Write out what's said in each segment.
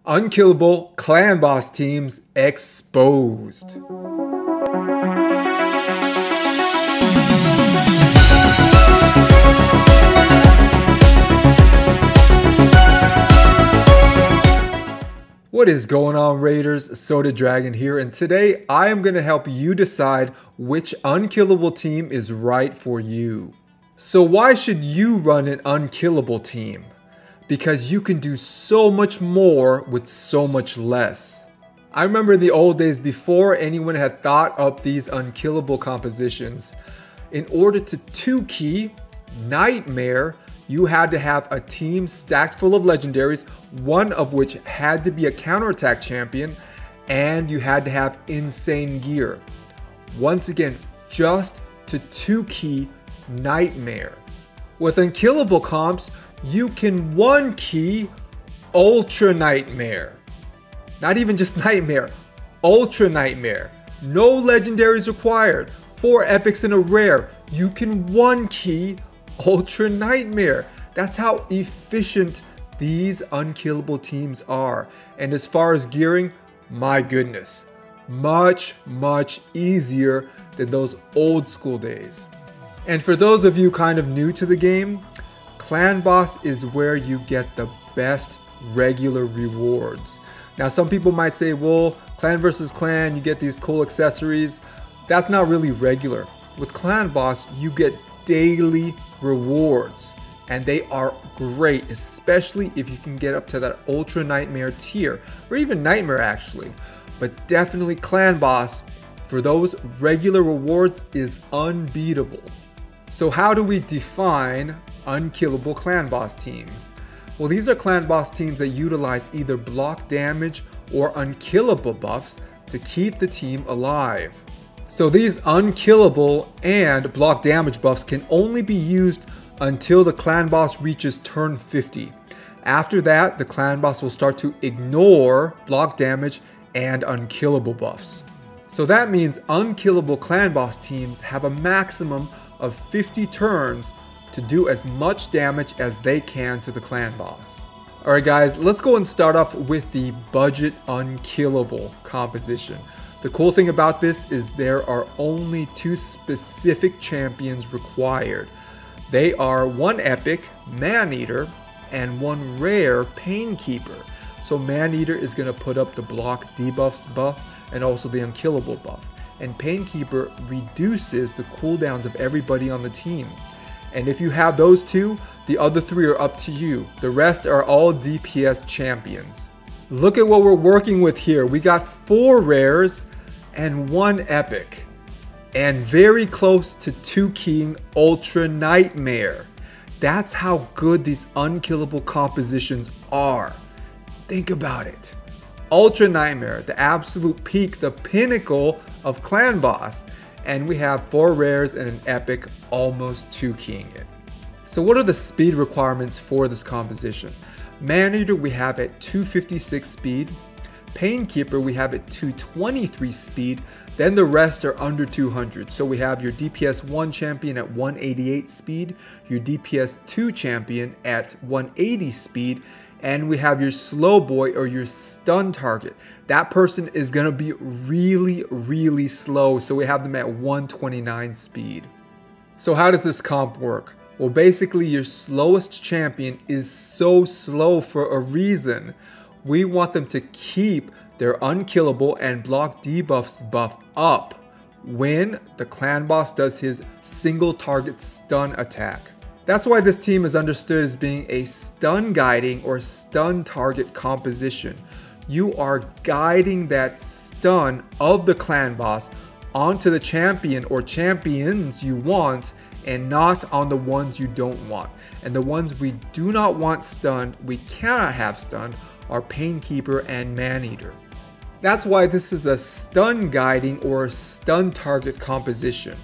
Unkillable clan boss teams exposed. What is going on, Raiders? Soda Dragon here, and today I am going to help you decide which unkillable team is right for you. So why should you run an unkillable team? Because you can do so much more with so much less. I remember in the old days, before anyone had thought up these unkillable compositions, in order to 2-key Nightmare, you had to have a team stacked full of legendaries, one of which had to be a counterattack champion, and you had to have insane gear. Once again, just to 2-key Nightmare. With unkillable comps, you can 1-key Ultra Nightmare. Not even just Nightmare, Ultra Nightmare. No legendaries required. 4 epics and a rare. You can 1-key Ultra Nightmare. That's how efficient these unkillable teams are. And as far as gearing, my goodness, much easier than those old school days. And for those of you kind of new to the game, Clan Boss is where you get the best regular rewards. Now some people might say, well, clan versus clan, you get these cool accessories. That's not really regular. With Clan Boss, you get daily rewards, and they are great, especially if you can get up to that Ultra Nightmare tier, or even Nightmare actually. But definitely Clan Boss, for those regular rewards, is unbeatable. So how do we define unkillable clan boss teams? Well, these are clan boss teams that utilize either block damage or unkillable buffs to keep the team alive. So these unkillable and block damage buffs can only be used until the clan boss reaches turn 50. After that, the clan boss will start to ignore block damage and unkillable buffs. So that means unkillable clan boss teams have a maximum of 50 turns to do as much damage as they can to the clan boss. Alright guys, let's go and start off with the budget unkillable composition. The cool thing about this is there are only 2 specific champions required. They are 1 epic, Maneater, and 1 rare, Painkeeper. So Maneater is going to put up the block debuffs buff and also the unkillable buff. And Painkeeper reduces the cooldowns of everybody on the team. And if you have those 2, the other 3 are up to you. The rest are all DPS champions. Look at what we're working with here. We got 4 rares and 1 epic. And very close to 2-keying Ultra Nightmare. That's how good these unkillable compositions are. Think about it. Ultra Nightmare, the absolute peak, the pinnacle of Clan Boss. And we have 4 rares and an epic almost 2-keying it. So what are the speed requirements for this composition? Maneater we have at 256 speed. Painkeeper we have at 223 speed. Then the rest are under 200. So we have your DPS 1 champion at 188 speed, your DPS 2 champion at 180 speed, and we have your slow boy or your stun target. That person is gonna be really slow, so we have them at 129 speed. So how does this comp work? Well, basically your slowest champion is so slow for a reason. We want them to keep their unkillable and block debuffs buff up when the clan boss does his single target stun attack. That's why this team is understood as being a stun guiding or stun target composition. You are guiding that stun of the clan boss onto the champion or champions you want, and not on the ones you don't want. And the ones we do not want stunned, we cannot have stunned, are Painkeeper and Maneater. That's why this is a stun guiding or stun target composition.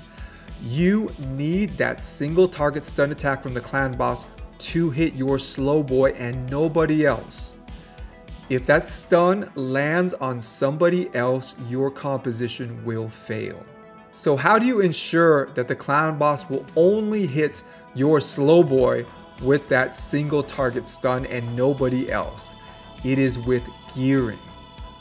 You need that single target stun attack from the clan boss to hit your slow boy and nobody else. If that stun lands on somebody else, your composition will fail. So how do you ensure that the clan boss will only hit your slow boy with that single target stun and nobody else? It is with gearing.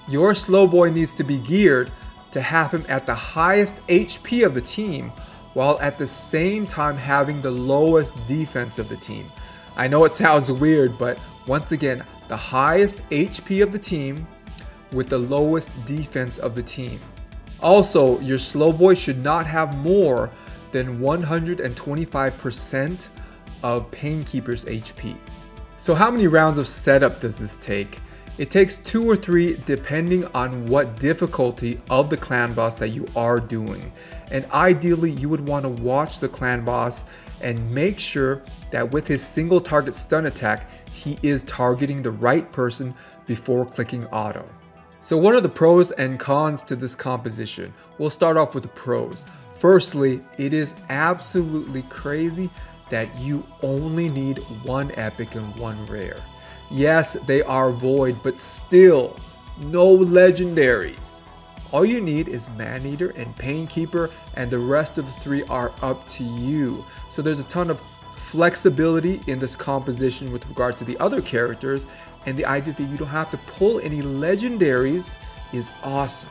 Your slow boy needs to be geared to have him at the highest HP of the team, while at the same time having the lowest defense of the team. I know it sounds weird, but once again, the highest HP of the team with the lowest defense of the team. Also, your slow boy should not have more than 125% of Painkeeper's HP. So how many rounds of setup does this take? It takes 2 or 3 depending on what difficulty of the clan boss that you are doing. And ideally you would want to watch the clan boss and make sure that with his single target stun attack, he is targeting the right person before clicking auto. So what are the pros and cons to this composition? We'll start off with the pros. Firstly, it is absolutely crazy that you only need 1 epic and 1 rare. Yes, they are void, but still, no legendaries. All you need is Maneater and Painkeeper, and the rest of the 3 are up to you. So there's a ton of flexibility in this composition with regard to the other characters, and the idea that you don't have to pull any legendaries is awesome.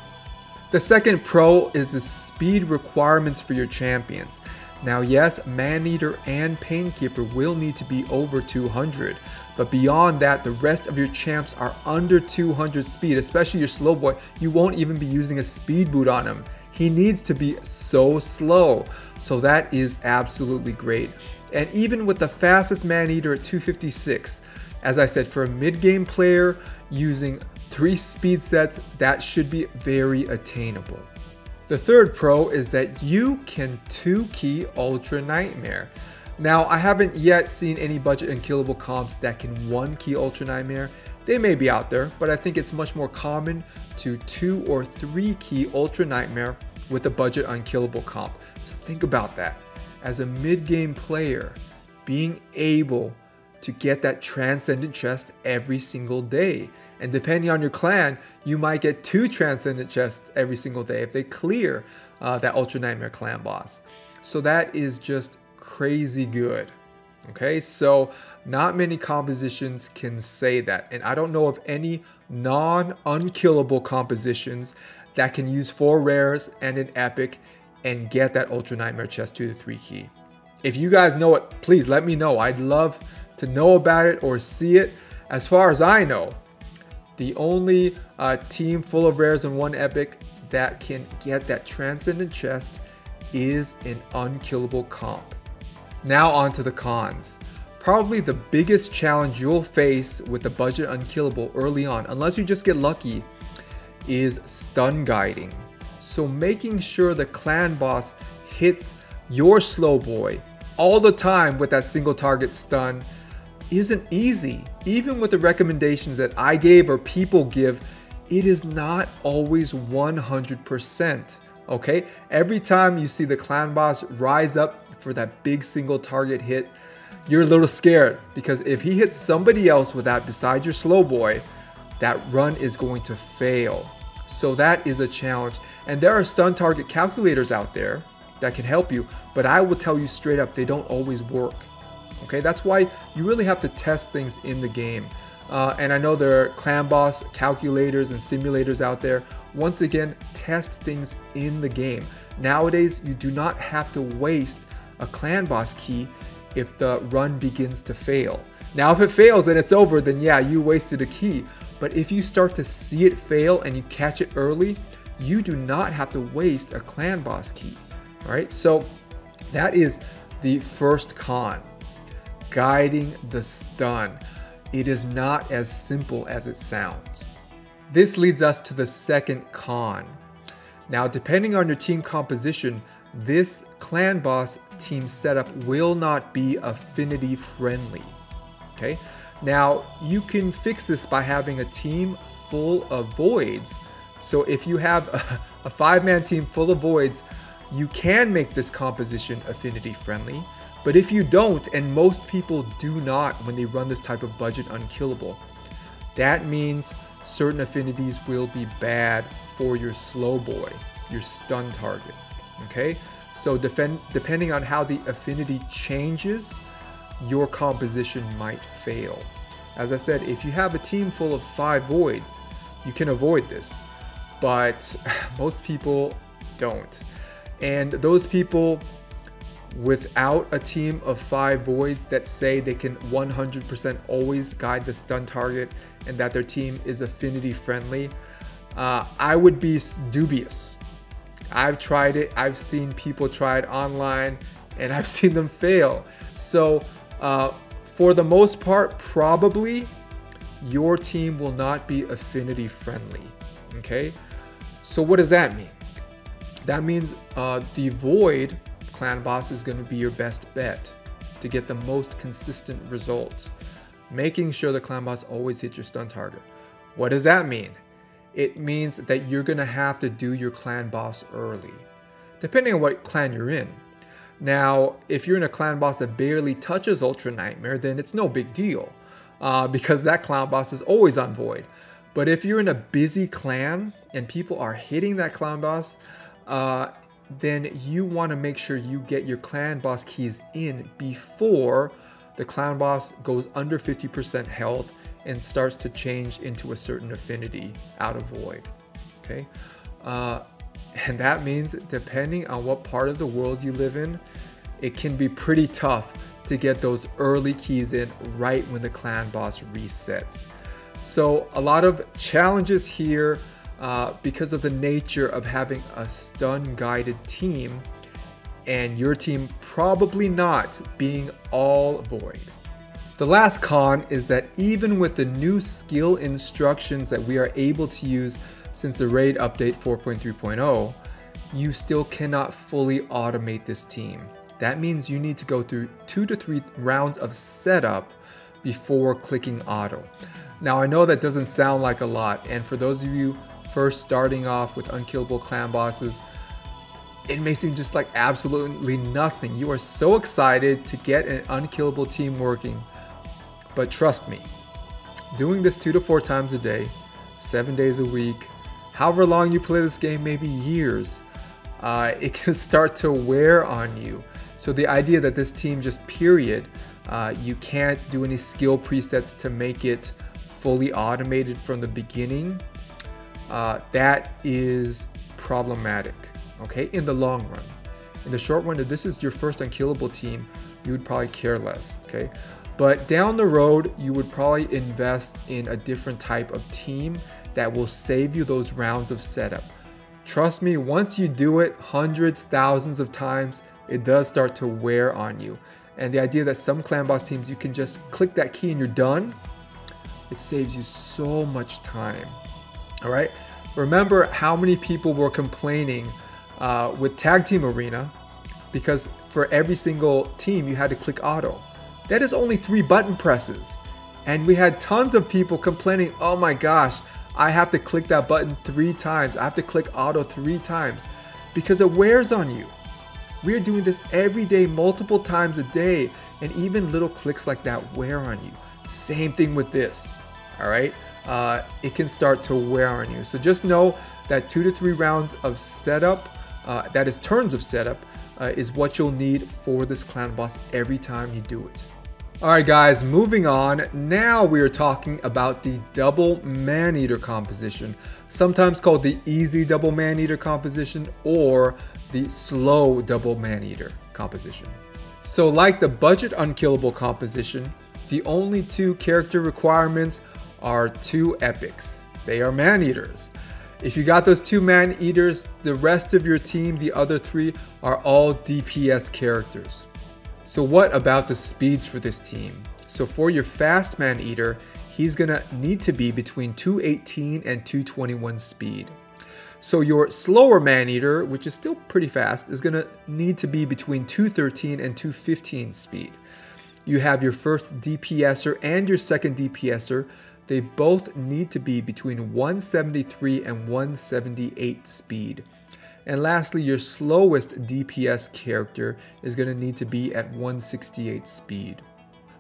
The second pro is the speed requirements for your champions. Now yes, Maneater and Painkeeper will need to be over 200, but beyond that, the rest of your champs are under 200 speed, especially your slow boy. You won't even be using a speed boot on him. He needs to be so slow. So that is absolutely great. And even with the fastest Maneater at 256, as I said, for a mid-game player using 3 speed sets, that should be very attainable. The third pro is that you can 2-key Ultra Nightmare. Now, I haven't yet seen any budget Unkillable comps that can 1-key Ultra Nightmare. They may be out there, but I think it's much more common to 2 or 3-key Ultra Nightmare with a budget Unkillable comp. So think about that. As a mid-game player, being able to get that Transcendent chest every single day. And depending on your clan, you might get 2 Transcendent chests every single day if they clear that Ultra Nightmare clan boss. So that is just crazy good. Okay, so not many compositions can say that. And I don't know of any non-unkillable compositions that can use 4 rares and an epic and get that Ultra Nightmare chest to the 3-key. If you guys know it, please let me know. I'd love to know about it or see it. As far as I know, the only team full of rares and 1 epic that can get that Transcendent chest is an Unkillable comp. Now on to the cons. Probably the biggest challenge you'll face with the budget Unkillable early on, unless you just get lucky, is stun guiding. So making sure the clan boss hits your slow boy all the time with that single target stun isn't easy. Even with the recommendations that I gave or people give, it is not always 100%. Okay, every time you see the clan boss rise up for that big single target hit, you're a little scared, because if he hits somebody else with that besides your slow boy, that run is going to fail. So that is a challenge. And there are stun target calculators out there that can help you, but I will tell you straight up, they don't always work. Okay, that's why you really have to test things in the game. And I know there are clan boss calculators and simulators out there. Once again, test things in the game. Nowadays, you do not have to waste a clan boss key if the run begins to fail. Now, if it fails and it's over, then yeah, you wasted a key. But if you start to see it fail and you catch it early, you do not have to waste a clan boss key. All right, so that is the first con. Guiding the stun. It is not as simple as it sounds. This leads us to the second con. Now, depending on your team composition, this clan boss team setup will not be affinity friendly. Okay, now you can fix this by having a team full of voids. So if you have a 5-man team full of voids, you can make this composition affinity friendly. But if you don't, and most people do not when they run this type of budget Unkillable, that means certain affinities will be bad for your slow boy, your stun target. Okay, so depending on how the affinity changes, your composition might fail. As I said, if you have a team full of 5 voids, you can avoid this, but most people don't. And those people without a team of 5 voids that say they can 100% always guide the stun target and that their team is affinity friendly, I would be dubious. I've tried it, I've seen people try it online, and I've seen them fail. So for the most part, probably your team will not be affinity friendly, okay? So what does that mean? That means the Void clan boss is going to be your best bet to get the most consistent results, making sure the clan boss always hits your stun target. What does that mean? It means that you're going to have to do your clan boss early, depending on what clan you're in. Now, if you're in a clan boss that barely touches Ultra Nightmare, then it's no big deal, because that clan boss is always on Void. But if you're in a busy clan and people are hitting that clan boss, then you want to make sure you get your clan boss keys in before the clan boss goes under 50% health and starts to change into a certain affinity out of Void, okay? And that means depending on what part of the world you live in, it can be pretty tough to get those early keys in right when the clan boss resets. So a lot of challenges here because of the nature of having a stun guided team and your team probably not being all Void. The last con is that even with the new skill instructions that we are able to use since the raid update 4.3.0, you still cannot fully automate this team. That means you need to go through 2 to 3 rounds of setup before clicking auto. Now I know that doesn't sound like a lot, and for those of you first starting off with unkillable clan bosses, it may seem just like absolutely nothing. You are so excited to get an unkillable team working, but trust me, doing this 2 to 4 times a day, 7 days a week, however long you play this game, maybe years, it can start to wear on you. So the idea that this team just period, you can't do any skill presets to make it fully automated from the beginning, that is problematic, okay, in the long run. In the short run, if this is your first unkillable team, you would probably care less, okay? But down the road, you would probably invest in a different type of team that will save you those rounds of setup. Trust me, once you do it hundreds, thousands of times, it does start to wear on you. And the idea that some clan boss teams, you can just click that key and you're done, it saves you so much time. All right, remember how many people were complaining with Tag Team Arena because for every single team you had to click auto. That is only 3 button presses. And we had tons of people complaining, oh my gosh, I have to click that button 3 times. I have to click auto 3 times because it wears on you. We are doing this every day, multiple times a day, and even little clicks like that wear on you. Same thing with this, all right? It can start to wear on you. So just know that 2 to 3 rounds of setup, that is turns of setup, is what you'll need for this clan boss every time you do it. Alright guys, moving on. Now we are talking about the double Maneater composition, sometimes called the easy double Maneater composition or the slow double Maneater composition. So like the budget unkillable composition, the only 2 character requirements are 2 epics. They are Maneaters. If you got those 2 Maneaters, the rest of your team, the other 3, are all DPS characters. So what about the speeds for this team? So for your fast Maneater, he's gonna need to be between 218 and 221 speed. So your slower Maneater, which is still pretty fast, is gonna need to be between 213 and 215 speed. You have your first DPSer and your second DPSer. They both need to be between 173 and 178 speed. And lastly, your slowest DPS character is going to need to be at 168 speed.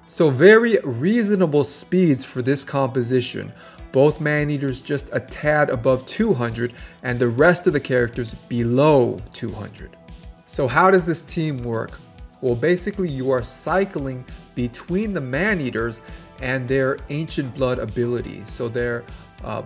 So very reasonable speeds for this composition. Both Maneaters just a tad above 200 and the rest of the characters below 200. So how does this team work? Well, basically you are cycling between the Maneaters and their Ancient Blood ability, so their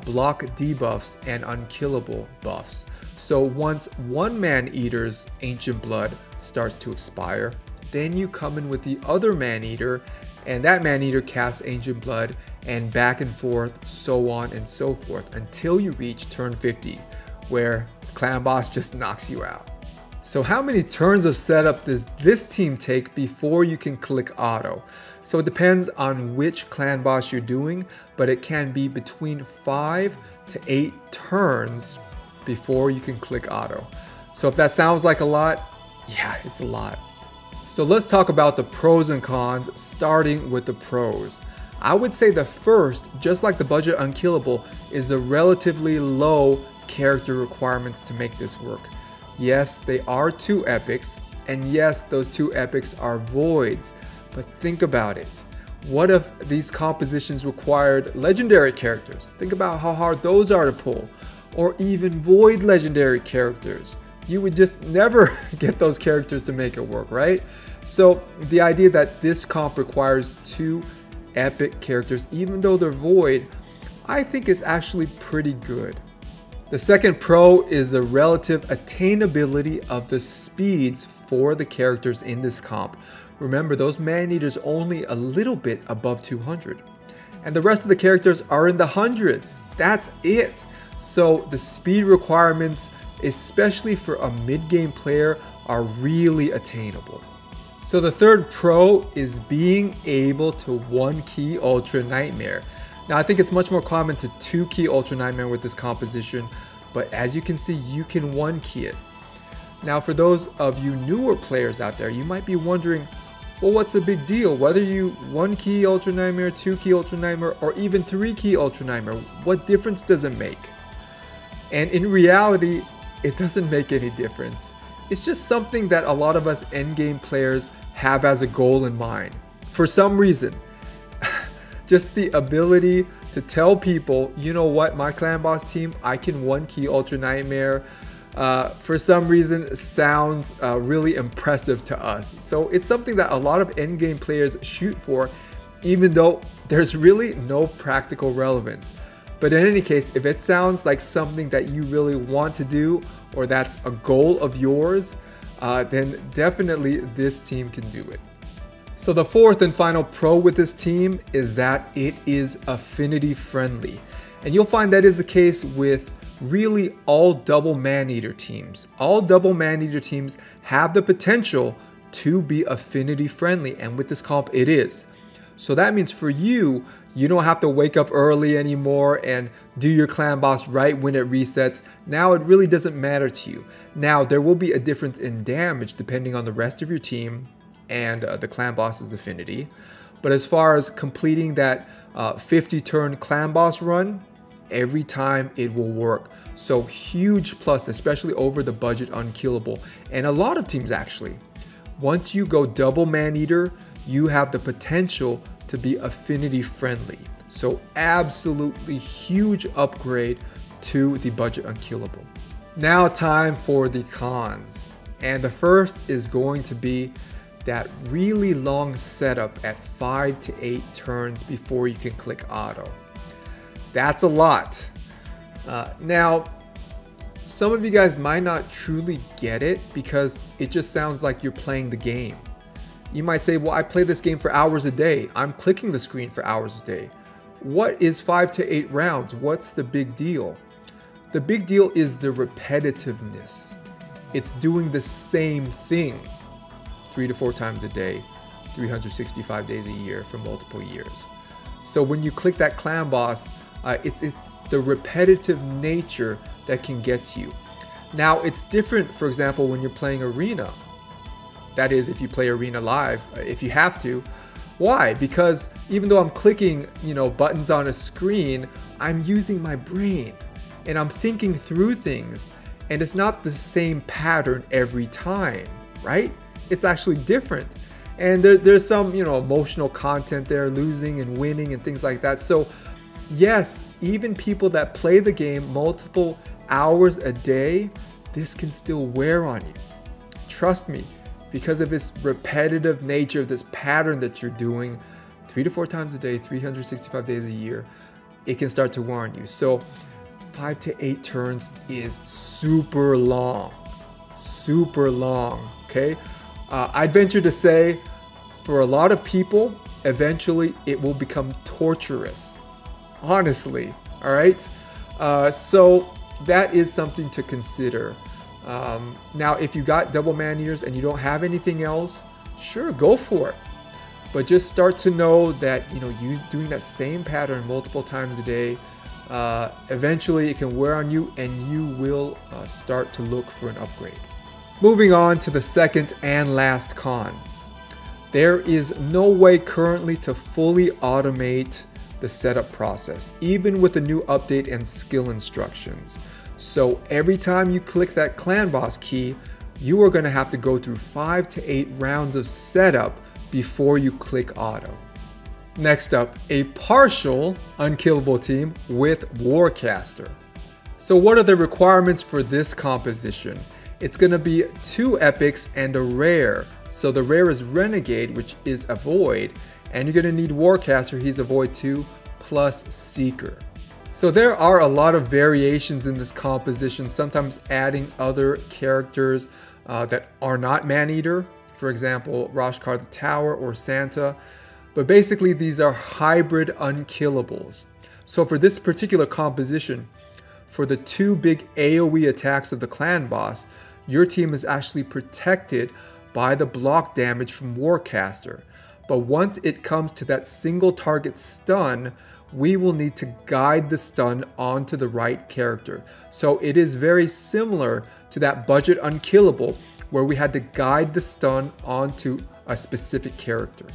block debuffs and Unkillable buffs. So once one Maneater's Ancient Blood starts to expire, then you come in with the other Maneater, and that Maneater casts Ancient Blood, and back and forth, so on and so forth, until you reach turn 50, where Clan Boss just knocks you out. So how many turns of setup does this team take before you can click auto? So it depends on which Clan Boss you're doing, but it can be between 5 to 8 turns before you can click auto. So if that sounds like a lot, yeah, it's a lot. So let's talk about the pros and cons, starting with the pros. I would say the first, just like the budget Unkillable, is the relatively low character requirements to make this work. Yes, they are 2 epics, and yes, those 2 epics are voids, but think about it. What if these compositions required legendary characters? Think about how hard those are to pull, or even void legendary characters. You would just never get those characters to make it work, right? So the idea that this comp requires 2 epic characters, even though they're void, I think is actually pretty good. The second pro is the relative attainability of the speeds for the characters in this comp. Remember, those Maneaters only a little bit above 200. And the rest of the characters are in the hundreds. That's it. So the speed requirements, especially for a mid-game player, are really attainable. So the third pro is being able to 1-key Ultra Nightmare. Now I think it's much more common to 2-key Ultra Nightmare with this composition, but as you can see, you can 1-key it. Now for those of you newer players out there, you might be wondering, well, what's the big deal? Whether you 1-key Ultra Nightmare, 2-key Ultra Nightmare, or even 3-key Ultra Nightmare, what difference does it make? And in reality, it doesn't make any difference. It's just something that a lot of us endgame players have as a goal in mind. For some reason, just the ability to tell people, you know what, my Clan Boss team, I can 1-key Ultra Nightmare, for some reason sounds really impressive to us. So it's something that a lot of endgame players shoot for, even though there's really no practical relevance. But in any case, if it sounds like something that you really want to do, or that's a goal of yours, then definitely this team can do it. So the fourth and final pro with this team is that it is affinity friendly. And you'll find that is the case with really all double Maneater teams. All double Maneater teams have the potential to be affinity friendly, and with this comp it is. So that means for you, you don't have to wake up early anymore and do your Clan Boss right when it resets. Now it really doesn't matter to you. Now there will be a difference in damage depending on the rest of your team and the Clan Boss's affinity. But as far as completing that 50 turn Clan Boss run, every time it will work. So huge plus, especially over the budget Unkillable, and a lot of teams actually. Once you go double Maneater, you have the potential to be affinity friendly. So absolutely huge upgrade to the budget Unkillable. Now time for the cons. And the first is going to be that really long setup at 5 to 8 turns before you can click auto. That's a lot. Now, some of you guys might not truly get it because it just sounds like you're playing the game. You might say, well, I play this game for hours a day. I'm clicking the screen for hours a day. What is 5 to 8 rounds? What's the big deal? The big deal is the repetitiveness. It's doing the same thing 3 to 4 times a day, 365 days a year for multiple years. So when you click that Clan Boss, it's the repetitive nature that can get to you. Now it's different, for example, when you're playing Arena. That is, if you play Arena live, if you have to. Why? Because even though I'm clicking, buttons on a screen, I'm using my brain and I'm thinking through things, and it's not the same pattern every time, right? It's actually different. And there's some, emotional content there, losing and winning and things like that. So yes, even people that play the game multiple hours a day, this can still wear on you. Trust me, because of its repetitive nature, this pattern that you're doing 3 to 4 times a day, 365 days a year, it can start to wear on you. So 5 to 8 turns is super long, okay? I'd venture to say for a lot of people, eventually it will become torturous, honestly, all right? So that is something to consider. Now, if you got double Maneaters and you don't have anything else, sure, go for it. But just start to know that, you doing that same pattern multiple times a day, eventually it can wear on you and you will start to look for an upgrade. Moving on to the second and last con. There is no way currently to fully automate the setup process, even with the new update and skill instructions. So every time you click that clan boss key, you are going to have to go through 5 to 8 rounds of setup before you click auto. Next up, a partial unkillable team with Warcaster. So what are the requirements for this composition? It's going to be 2 epics and a rare. So the rare is Renegade, which is a void, and you're going to need Warcaster, he's a void 2, plus Seeker. So there are a lot of variations in this composition, sometimes adding other characters that are not Maneater, for example, Rashkar the Tower or Santa. But basically these are hybrid unkillables. So for this particular composition, for the 2 big AoE attacks of the clan boss, your team is actually protected by the block damage from Warcaster. But once it comes to that single target stun, we will need to guide the stun onto the right character. So it is very similar to that budget unkillable where we had to guide the stun onto a specific character.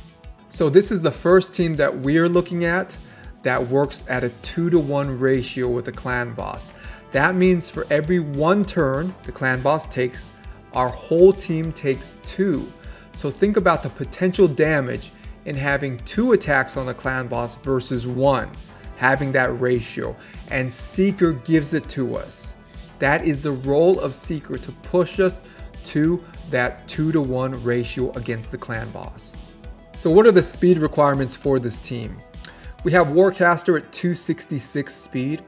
So this is the first team that we're looking at that works at a 2-to-1 ratio with the clan boss. That means for every 1 turn the clan boss takes, our whole team takes 2. So think about the potential damage in having 2 attacks on the clan boss versus 1, having that ratio, and Seeker gives it to us. That is the role of Seeker, to push us to that 2-to-1 ratio against the clan boss. So what are the speed requirements for this team? We have Warcaster at 266 speed,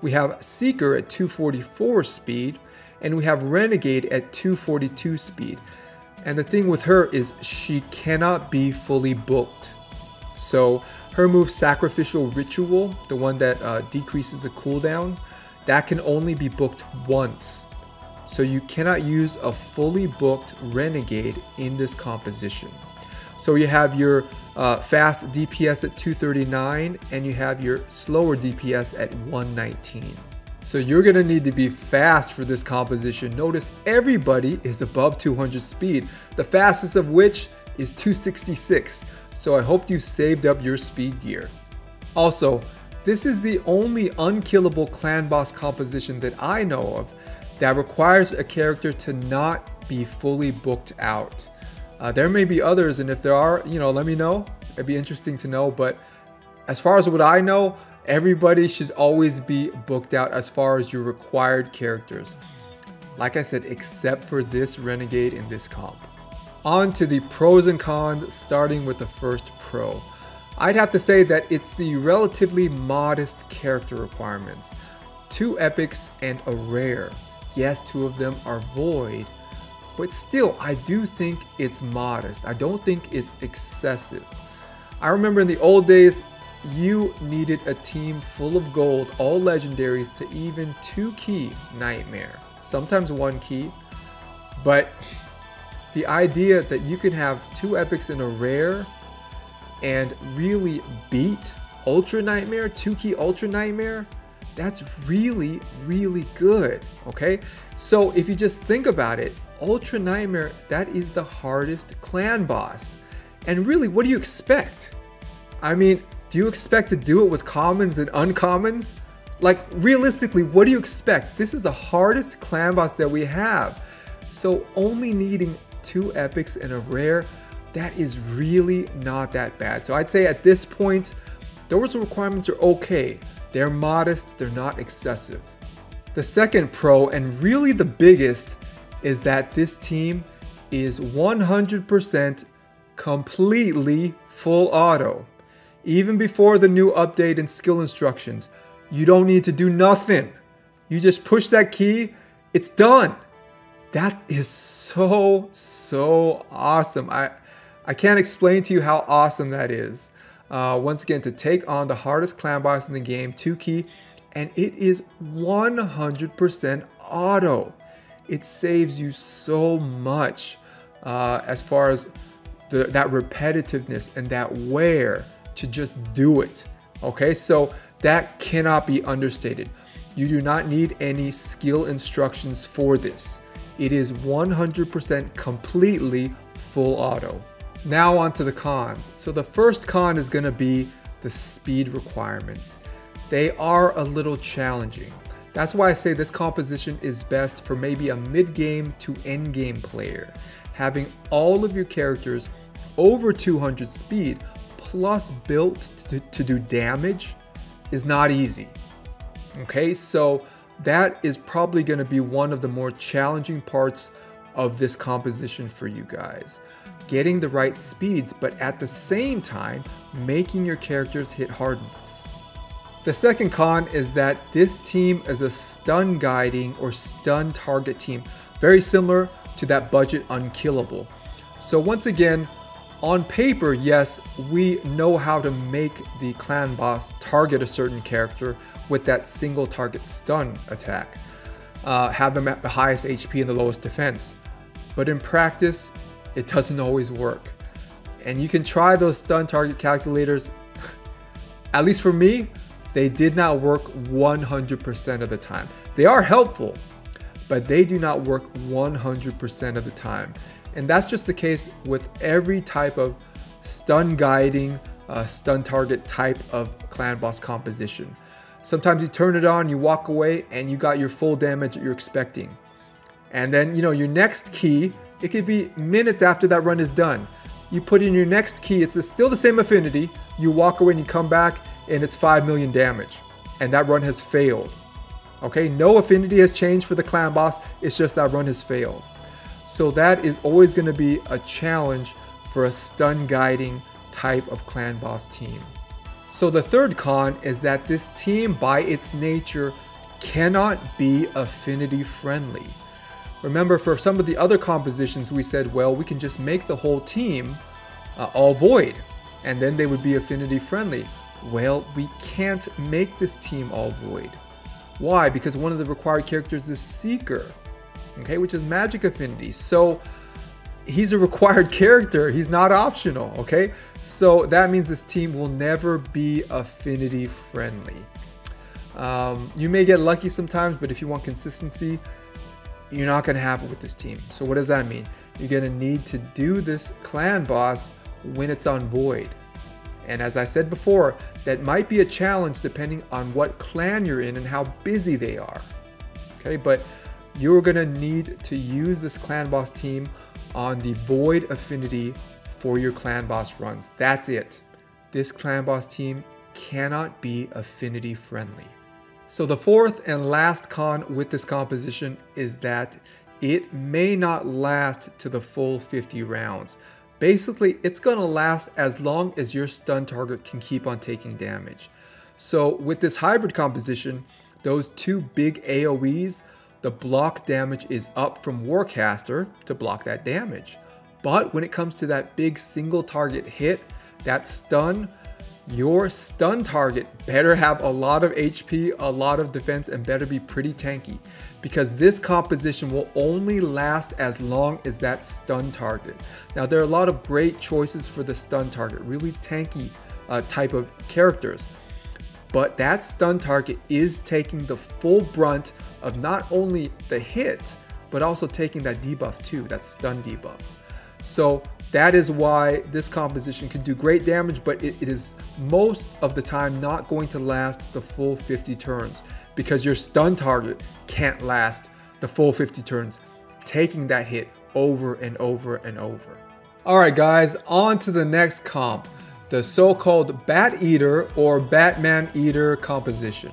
we have Seeker at 244 speed, and we have Renegade at 242 speed. And the thing with her is she cannot be fully booked. So her move Sacrificial Ritual, the one that decreases the cooldown, that can only be booked once. So you cannot use a fully booked Renegade in this composition. So you have your fast DPS at 239 and you have your slower DPS at 119. So you're going to need to be fast for this composition. Notice everybody is above 200 speed, the fastest of which is 266. So I hope you saved up your speed gear. Also, this is the only unkillable clan boss composition that I know of that requires a character to not be fully booked out. There may be others, and if there are, let me know. It'd be interesting to know, but as far as what I know, everybody should always be booked out as far as your required characters. Like I said, except for this Renegade in this comp. On to the pros and cons, starting with the first pro. I'd have to say that it's the relatively modest character requirements. 2 epics and a rare. Yes, 2 of them are void, but still, I do think it's modest. I don't think it's excessive. I remember in the old days, you needed a team full of gold, all legendaries, to even 2-key Nightmare. Sometimes 1 key, but the idea that you can have 2 epics and a rare and really beat Ultra Nightmare, 2-key Ultra Nightmare, that's really, really good, okay? So if you just think about it, Ultra Nightmare, that is the hardest clan boss. And really, what do you expect? I mean, do you expect to do it with commons and uncommons? Like, realistically, what do you expect? This is the hardest clan boss that we have. So only needing 2 epics and a rare, that is really not that bad. So I'd say at this point, those requirements are okay. They're modest, they're not excessive. The second pro, and really the biggest, is that this team is 100% completely full auto. Even before the new update and skill instructions, you don't need to do nothing. You just push that key, it's done. That is so awesome. I can't explain to you how awesome that is. Once again, to take on the hardest clan boss in the game, 2 key, and it is 100% auto. It saves you so much as far as that repetitiveness and that wear to just do it. Okay, so that cannot be understated. You do not need any skill instructions for this. It is 100% completely full auto. Now on to the cons. So the first con is going to be the speed requirements. They are a little challenging. That's why I say this composition is best for maybe a mid-game to end-game player. Having all of your characters over 200 speed plus built to do damage is not easy. Okay, so that is probably going to be one of the more challenging parts of this composition for you guys. Getting the right speeds, but at the same time, making your characters hit hard enough. The second con is that this team is a stun guiding or stun target team, very similar to that budget Unkillable. So once again, on paper, yes, we know how to make the clan boss target a certain character with that single target stun attack. Have them at the highest HP and the lowest defense. But in practice, it doesn't always work. And you can try those stun target calculators. At least for me, they did not work 100% of the time. They are helpful, but they do not work 100% of the time. And that's just the case with every type of stun guiding, stun target type of clan boss composition. Sometimes you turn it on, you walk away, and you got your full damage that you're expecting. And then, your next key, it could be minutes after that run is done. You put in your next key, it's still the same affinity. You walk away and you come back, and it's 5 million damage. And that run has failed. Okay, no affinity has changed for the clan boss, it's just that run has failed. So that is always going to be a challenge for a stun guiding type of clan boss team. So the third con is that this team by its nature cannot be affinity friendly. Remember, for some of the other compositions we said, well, we can just make the whole team all void and then they would be affinity friendly. Well, we can't make this team all void. Why? Because one of the required characters is Seeker, okay, which is magic affinity. So he's a required character, he's not optional, okay? So that means this team will never be affinity friendly. You may get lucky sometimes, but if you want consistency, you're not gonna have it with this team. So what does that mean? You're gonna need to do this clan boss when it's on void. And as I said before, that might be a challenge depending on what clan you're in and how busy they are, okay? But you're gonna need to use this clan boss team on the void affinity for your clan boss runs. That's it. This clan boss team cannot be affinity friendly. So the fourth and last con with this composition is that it may not last to the full 50 rounds. Basically, it's gonna last as long as your stun target can keep on taking damage. So with this hybrid composition, those two big AoEs, the block damage is up from Warcaster to block that damage. But when it comes to that big single target hit, that stun, your stun target better have a lot of HP, a lot of defense, and better be pretty tanky, because this composition will only last as long as that stun target. Now, there are a lot of great choices for the stun target, really tanky type of characters. But that stun target is taking the full brunt of not only the hit, but also taking that debuff too, that stun debuff. So that is why this composition can do great damage, but it is most of the time not going to last the full 50 turns, because your stun target can't last the full 50 turns, taking that hit over and over and over. All right, guys, on to the next comp, the so-called Bat Eater or Batman Eater composition.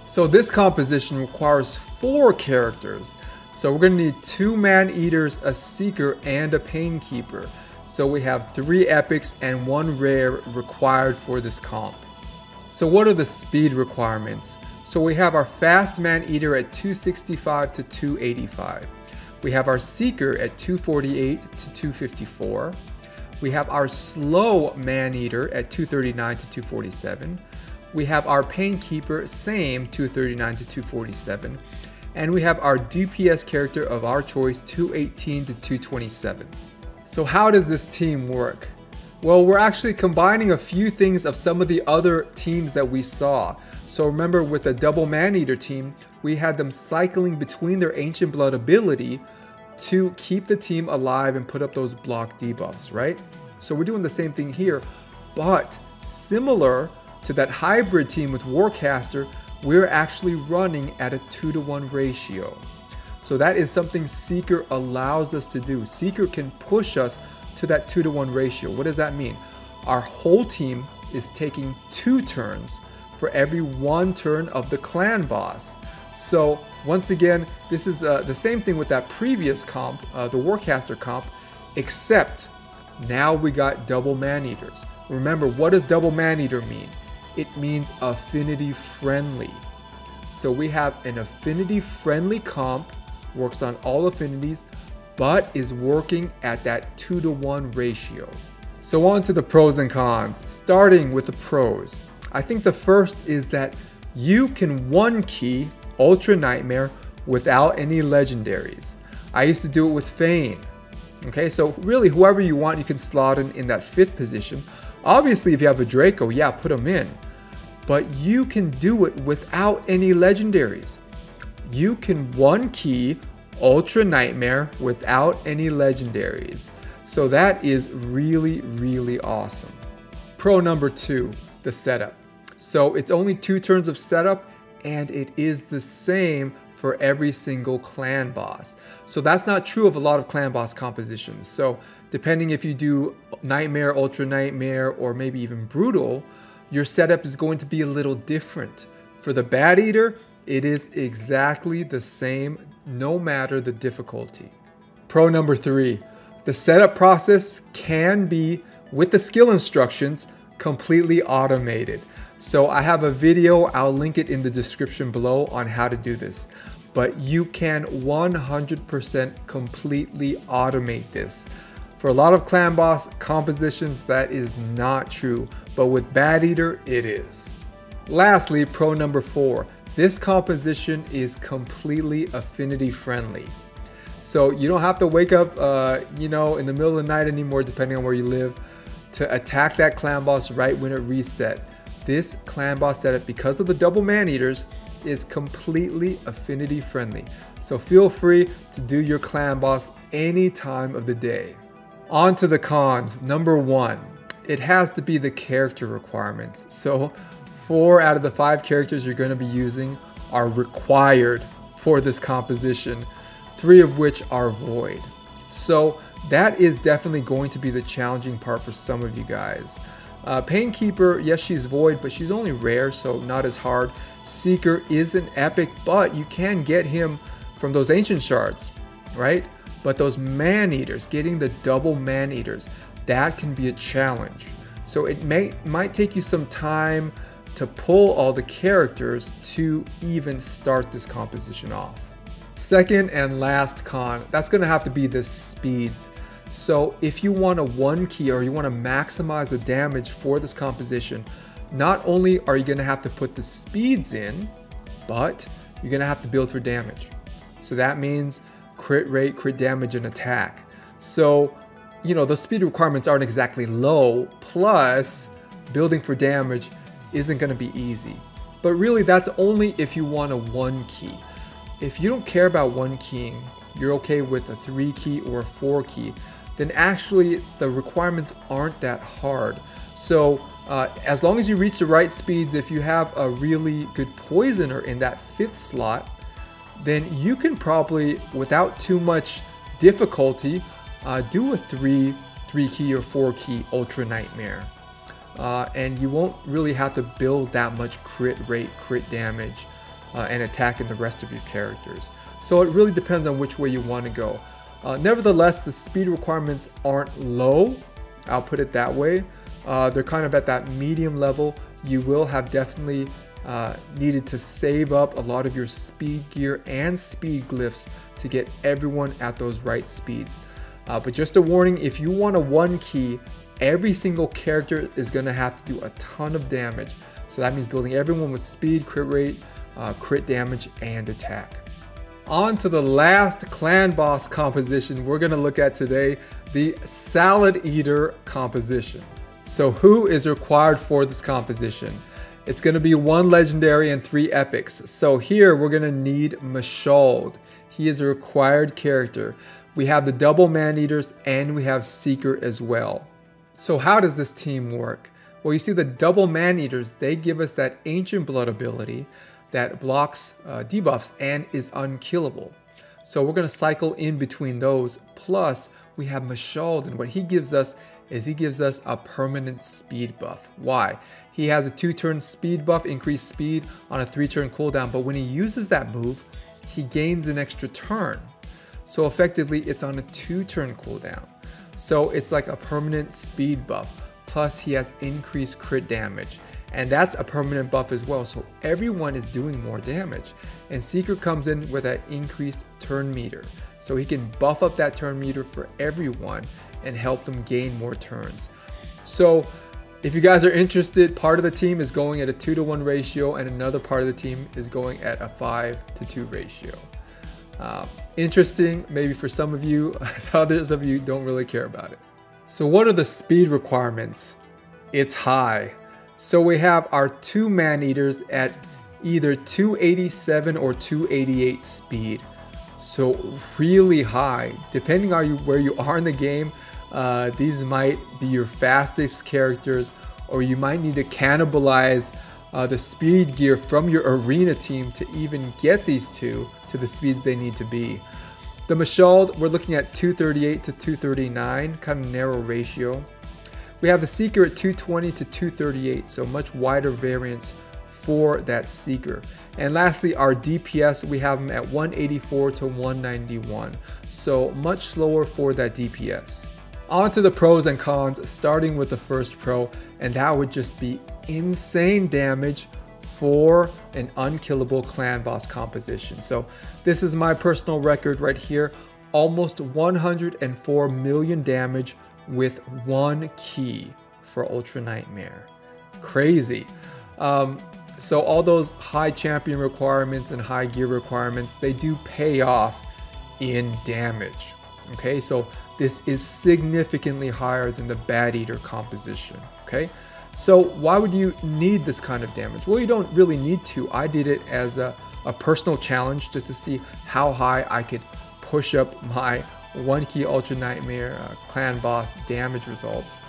So this composition requires 4 characters. So we're gonna need 2 Man Eaters, a Seeker, and a Painkeeper. So we have 3 epics and 1 rare required for this comp. So what are the speed requirements? So we have our fast Maneater at 265 to 285. We have our Seeker at 248 to 254. We have our slow Maneater at 239 to 247. We have our Painkeeper, same 239 to 247. And we have our DPS character of our choice, 218 to 227. So how does this team work? Well, we're actually combining a few things of some of the other teams that we saw. So remember, with the double Maneater team, we had them cycling between their Ancient Blood ability to keep the team alive and put up those block debuffs, right? So we're doing the same thing here, but similar to that hybrid team with Warcaster, we're actually running at a 2-to-1 ratio. So that is something Seeker allows us to do. Seeker can push us to that 2-to-1 ratio. What does that mean? Our whole team is taking 2 turns for every 1 turn of the clan boss. So once again, this is the same thing with that previous comp, the Warcaster comp, except now we got double Maneaters. Remember, what does double Maneater mean? It means affinity friendly. So we have an affinity friendly comp, works on all affinities, but is working at that 2-to-1 ratio. So on to the pros and cons, starting with the pros. I think the first is that you can 1-key Ultra Nightmare without any legendaries. I used to do it with Fane. Okay, so really whoever you want, you can slot in that 5th position. Obviously, if you have a Draco, yeah, put him in. But you can do it without any legendaries. You can 1-key Ultra Nightmare without any legendaries. So that is really, really awesome. Pro number 2, the setup. So it's only 2 turns of setup, and it is the same for every single clan boss. So that's not true of a lot of clan boss compositions. So depending if you do Nightmare, Ultra Nightmare, or maybe even Brutal, your setup is going to be a little different. For the Bat Eater, it is exactly the same no matter the difficulty. Pro number 3, the setup process can be, with the skill instructions, completely automated. So I have a video, I'll link it in the description below on how to do this. But you can 100% completely automate this. For a lot of clan boss compositions, that is not true, but with Bat Eater, it is. Lastly, pro number 4, this composition is completely affinity friendly. So you don't have to wake up, in the middle of the night anymore, depending on where you live, to attack that clan boss right when it reset. This clan boss setup, because of the double Maneaters, is completely affinity friendly. So feel free to do your clan boss any time of the day. On to the cons. Number 1, it has to be the character requirements. So 4 out of the 5 characters you're going to be using are required for this composition, 3 of which are void. So that is definitely going to be the challenging part for some of you guys. Painkeeper, yes, she's void, but she's only rare, so not as hard. Seeker is an epic, but you can get him from those ancient shards, right? But those Maneaters, getting the double Maneaters, that can be a challenge. So it might take you some time to pull all the characters to even start this composition off. Second and last con, that's going to have to be the speeds. So if you want a 1-key or you want to maximize the damage for this composition, not only are you going to have to put the speeds in, but you're going to have to build for damage. So that means crit rate, crit damage, and attack. So, the speed requirements aren't exactly low, plus building for damage isn't going to be easy. But really, that's only if you want a 1-key. If you don't care about 1-keying, you're okay with a 3-key or a 4-key, then actually the requirements aren't that hard. So as long as you reach the right speeds, if you have a really good poisoner in that 5th slot, then you can probably, without too much difficulty, do a 3-key or 4-key Ultra Nightmare. And you won't really have to build that much crit rate, crit damage, and attack in the rest of your characters. So it really depends on which way you want to go. Nevertheless, the speed requirements aren't low. I'll put it that way. They're kind of at that medium level. You will have definitely needed to save up a lot of your speed gear and speed glyphs to get everyone at those right speeds. But just a warning, if you want a 1 key, every single character is going to have to do a ton of damage. So that means building everyone with speed, crit rate, crit damage, and attack. On to the last clan boss composition we're going to look at today, the Salad Eater composition. So who is required for this composition? It's going to be 1 legendary and 3 epics. So here we're going to need Mashold. He is a required character. We have the double Maneaters and we have Seeker as well. So how does this team work? Well, you see the double Maneaters, they give us that Ancient Blood ability that blocks debuffs and is unkillable. So we're going to cycle in between those. Plus we have Mashold, and what he gives us is he gives us a permanent speed buff. Why? He has a 2-turn speed buff, increased speed on a 3-turn cooldown, but when he uses that move, he gains an extra turn. So effectively, it's on a 2-turn cooldown. So it's like a permanent speed buff. Plus he has increased crit damage. And that's a permanent buff as well. So everyone is doing more damage. And Seeker comes in with that increased turn meter. So he can buff up that turn meter for everyone and help them gain more turns. So if you guys are interested, part of the team is going at a 2-to-1 ratio and another part of the team is going at a 5-to-2 ratio. Interesting, maybe for some of you, others of you don't really care about it. So what are the speed requirements? It's high. So we have our 2 Maneaters at either 287 or 288 speed. So really high. Depending on where you are in the game, these might be your fastest characters, or you might need to cannibalize the speed gear from your arena team to even get these two to the speeds they need to be. The Mashold, we're looking at 238 to 239, kind of narrow ratio. We have the Seeker at 220 to 238, so much wider variance for that Seeker. And lastly, our DPS, we have them at 184 to 191, so much slower for that DPS. On to the pros and cons, starting with the first pro, and that would just be insane damage for an unkillable clan boss composition. So this is my personal record right here, almost 104 million damage with 1 key for Ultra Nightmare. Crazy. So all those high champion requirements and high gear requirements, they do pay off in damage. Okay, so this is significantly higher than the Bad Eater composition. Okay, so why would you need this kind of damage? Well, you don't really need to. I did it as a personal challenge just to see how high I could push up my 1 key Ultra Nightmare clan boss damage results.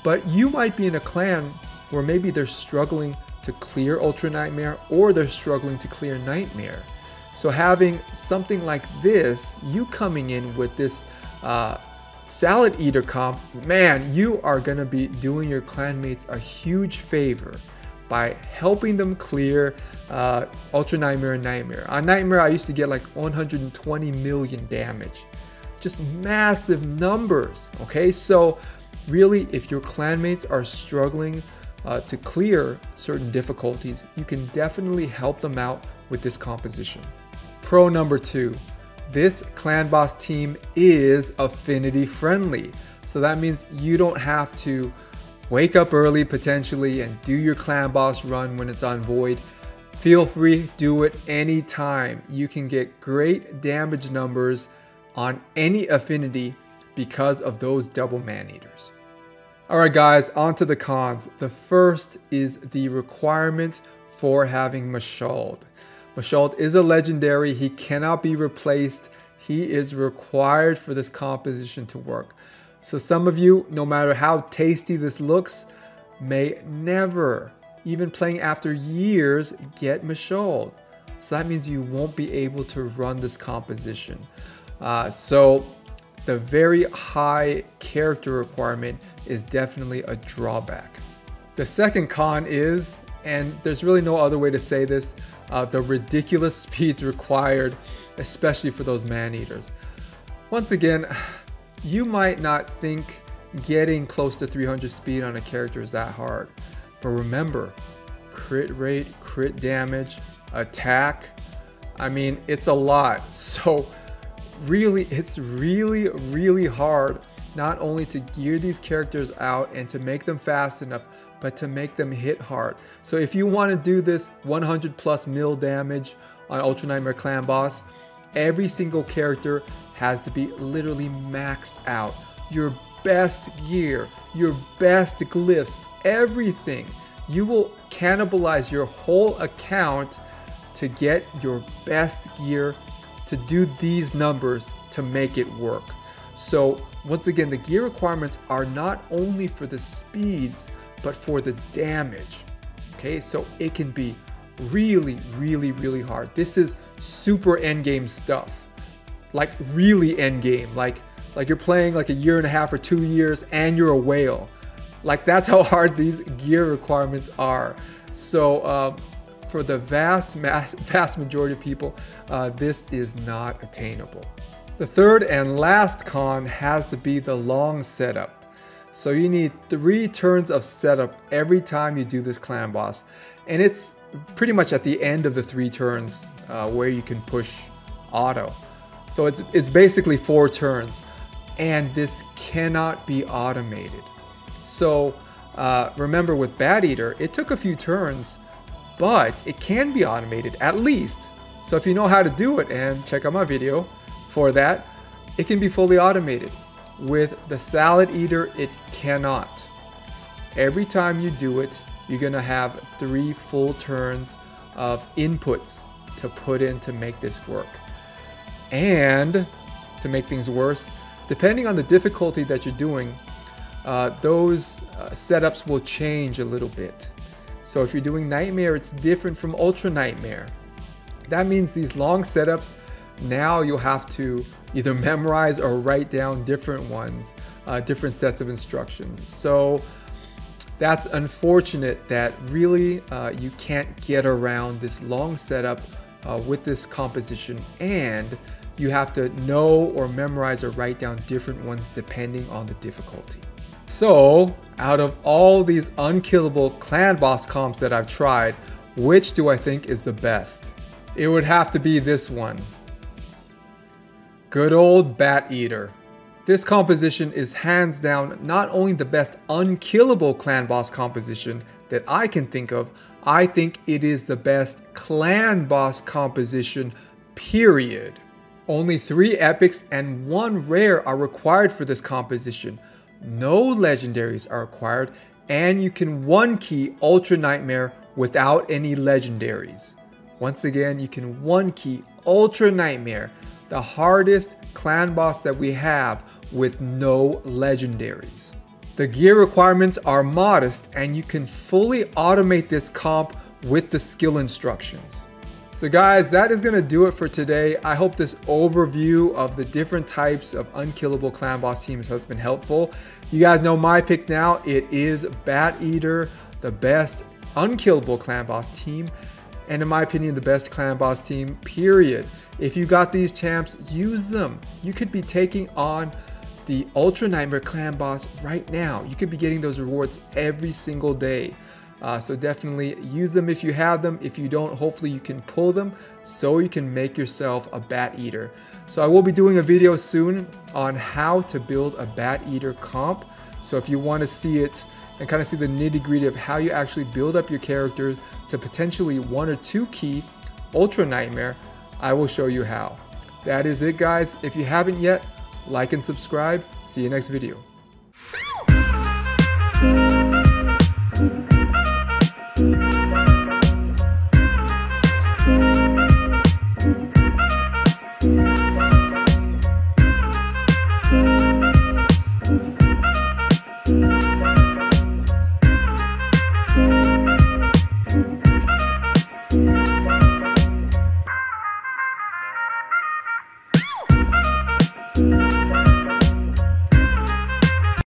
But you might be in a clan where maybe they're struggling to clear Ultra Nightmare, or they're struggling to clear Nightmare. So having something like this, you coming in with this Salad Eater comp, man, you are going to be doing your clanmates a huge favor by helping them clear Ultra Nightmare and Nightmare. On Nightmare, I used to get like 120 million damage. Just massive numbers, okay? So really, if your clanmates are struggling to clear certain difficulties, you can definitely help them out with this composition. Pro number 2, this clan boss team is affinity friendly. So that means you don't have to wake up early potentially and do your clan boss run when it's on void. Feel free, do it anytime. You can get great damage numbers on any affinity because of those double Maneaters. Alright guys, on to the cons. The first is the requirement for having Mashold. Mashold is a legendary, he cannot be replaced. He is required for this composition to work. So some of you, no matter how tasty this looks, may never, even playing after years, get Mashold. So that means you won't be able to run this composition. So the very high character requirement is definitely a drawback. The second con is, and there's really no other way to say this, the ridiculous speeds required, especially for those Maneaters. Once again, you might not think getting close to 300 speed on a character is that hard, but remember, crit rate, crit damage, attack, I mean, it's a lot. So really, it's really hard not only to gear these characters out and to make them fast enough, but to make them hit hard. So if you want to do this 100 plus mil damage on Ultra Nightmare Clan Boss, every single character has to be literally maxed out. Your best gear, your best glyphs, everything. You will cannibalize your whole account to get your best gear to do these numbers to make it work. So once again, the gear requirements are not only for the speeds, but for the damage. Okay, so it can be really hard. This is super endgame stuff. Like really endgame. Like you're playing like a year and a half or 2 years and you're a whale. Like that's how hard these gear requirements are. So for the vast majority of people, this is not attainable. The third and last con has to be the long setup. So you need 3 turns of setup every time you do this clan boss. And it's pretty much at the end of the 3 turns where you can push auto. So it's basically 4 turns. And this cannot be automated. So remember with Bat Eater, it took a few turns, but it can be automated at least. So if you know how to do it, and check out my video for that, it can be fully automated. With the Salad Eater, it cannot. Every time you do it, you're gonna have 3 full turns of inputs to put in to make this work. And to make things worse, depending on the difficulty that you're doing, those setups will change a little bit. So if you're doing Nightmare, it's different from Ultra Nightmare. That means these long setups, now you'll have to either memorize or write down different ones, different sets of instructions. So that's unfortunate that really you can't get around this long setup with this composition, and you have to know or memorize or write down different ones depending on the difficulty. So out of all these unkillable clan boss comps that I've tried, which do I think is the best? It would have to be this one. Good old Bat Eater. This composition is hands down not only the best unkillable clan boss composition that I can think of, I think it is the best clan boss composition, period. Only 3 epics and 1 rare are required for this composition. No legendaries are required, and you can 1-key Ultra Nightmare without any legendaries. Once again, you can 1-key Ultra Nightmare, the hardest clan boss that we have, with no legendaries. The gear requirements are modest, and you can fully automate this comp with the skill instructions. So guys, that is gonna do it for today. I hope this overview of the different types of unkillable clan boss teams has been helpful. You guys know my pick now. It is Bat Eater, the best unkillable clan boss team, and in my opinion, the best clan boss team, period. If you got these champs, use them. You could be taking on the Ultra Nightmare clan boss right now. You could be getting those rewards every single day. So definitely use them if you have them. If you don't, hopefully you can pull them so you can make yourself a Bat Eater. So I will be doing a video soon on how to build a Bat Eater comp. So if you want to see it and kind of see the nitty-gritty of how you actually build up your character to potentially 1 or 2 key Ultra Nightmare, I will show you how. That is it, guys. If you haven't yet, like and subscribe. See you next video.